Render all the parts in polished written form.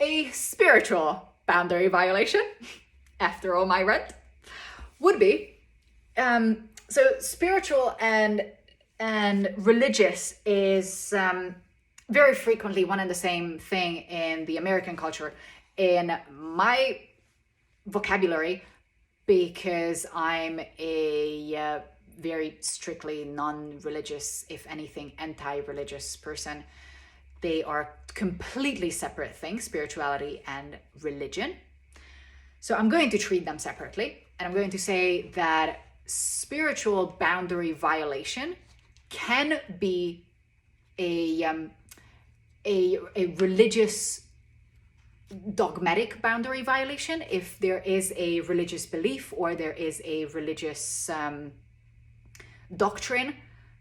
A spiritual boundary violation, after all my rent, would be, so spiritual and religious is very frequently one and the same thing in the American culture. In my vocabulary, because I'm a very strictly non-religious, if anything, anti-religious person, they are completely separate things, spirituality and religion. So I'm going to treat them separately, and I'm going to say that spiritual boundary violation can be a religious dogmatic boundary violation if there is a religious belief or there is a religious doctrine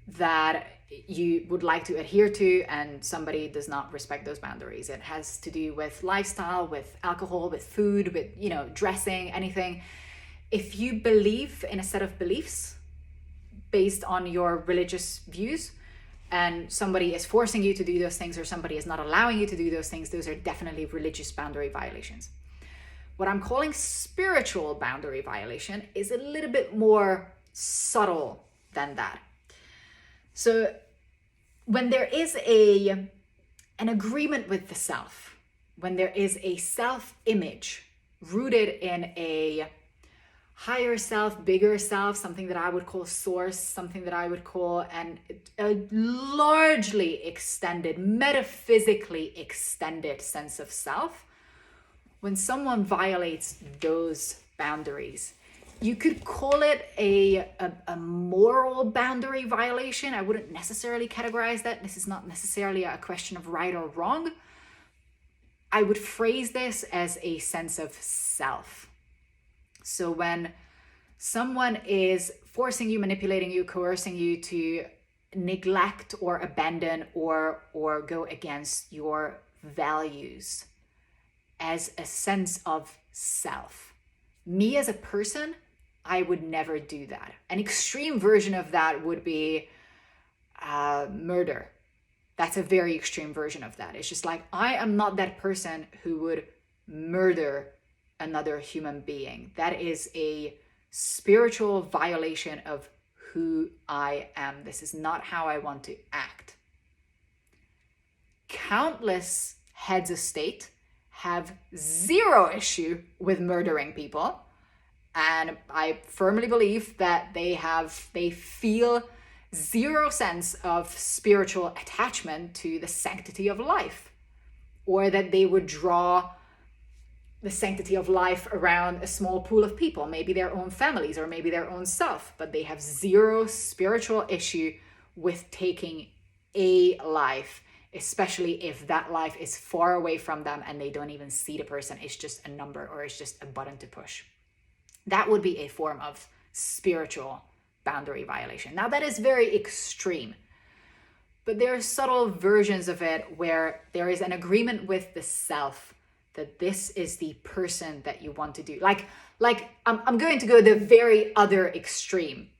that you would like to adhere to and somebody does not respect those boundaries. It has to do with lifestyle, with alcohol, with food, with, dressing, anything. If you believe in a set of beliefs based on your religious views and somebody is forcing you to do those things or somebody is not allowing you to do those things, those are definitely religious boundary violations. What I'm calling spiritual boundary violation is a little bit more subtle than that. So when there is an agreement with the self, when there is a self-image rooted in a higher self, bigger self, something that I would call source, something that I would call a largely extended, metaphysically extended sense of self, when someone violates those boundaries, you could call it a moral boundary violation. I wouldn't necessarily categorize that. This is not necessarily a question of right or wrong. I would phrase this as a sense of self. So when someone is forcing you, manipulating you, coercing you to neglect or abandon or go against your values as a sense of self, me as a person, I would never do that. An extreme version of that would be murder. That's a very extreme version of that. It's just like, I am not that person who would murder another human being. That is a spiritual violation of who I am. This is not how I want to act. Countless heads of state have zero issue with murdering people. And I firmly believe that they feel zero sense of spiritual attachment to the sanctity of life, or that they would draw the sanctity of life around a small pool of people, maybe their own families or maybe their own self, but they have zero spiritual issue with taking a life, especially if that life is far away from them and they don't even see the person. It's just a number or it's just a button to push. That would be a form of spiritual boundary violation. Now, that is very extreme, but there are subtle versions of it where there is an agreement with the self that this is the person that you want to do. Like I'm going to go the very other extreme.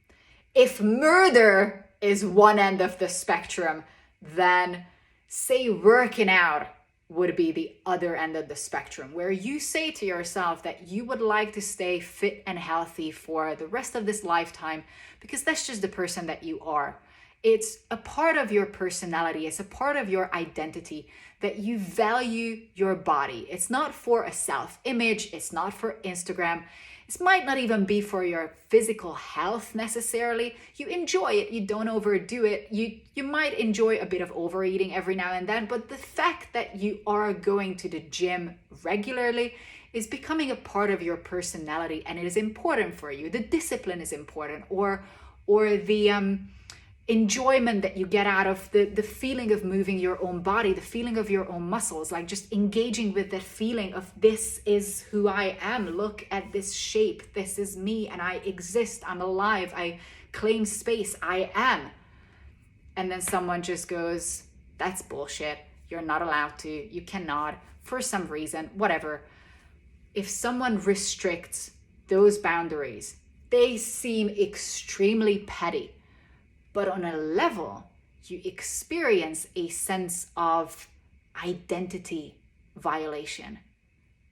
If murder is one end of the spectrum, then say working out would be the other end of the spectrum, where you say to yourself that you would like to stay fit and healthy for the rest of this lifetime because that's just the person that you are. It's a part of your personality. It's a part of your identity that you value your body. It's not for a self-image. It's not for Instagram. It might not even be for your physical health necessarily. You enjoy it. You don't overdo it. You might enjoy a bit of overeating every now and then, but the fact that you are going to the gym regularly is becoming a part of your personality, and it is important for you. The discipline is important, or the enjoyment that you get out of the feeling of moving your own body, the feeling of your own muscles, like just engaging with that feeling of this is who I am. Look at this shape. This is me and I exist. I'm alive. I claim space. I am. And then someone just goes, that's bullshit. You're not allowed to. You cannot, for some reason, whatever. If someone restricts those boundaries, they seem extremely petty. But on a level, you experience a sense of identity violation.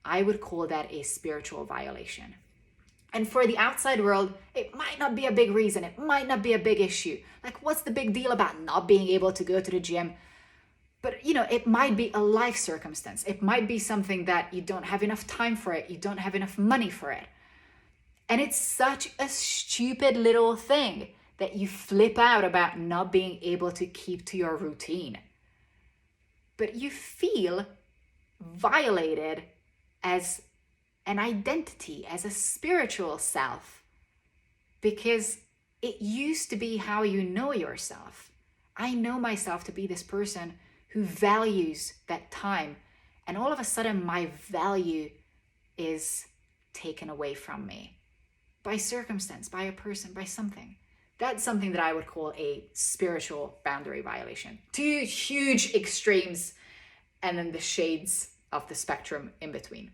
I would call that a spiritual violation. And for the outside world, it might not be a big reason. It might not be a big issue. Like, what's the big deal about not being able to go to the gym? But, it might be a life circumstance. It might be something that you don't have enough time for it. You don't have enough money for it. And it's such a stupid little thing that you flip out about not being able to keep to your routine. But you feel violated as an identity, as a spiritual self, because it used to be how you know yourself. I know myself to be this person who values that time, and all of a sudden my value is taken away from me by circumstance, by a person, by something. That's something that I would call a spiritual boundary violation. Two huge extremes, and then the shades of the spectrum in between.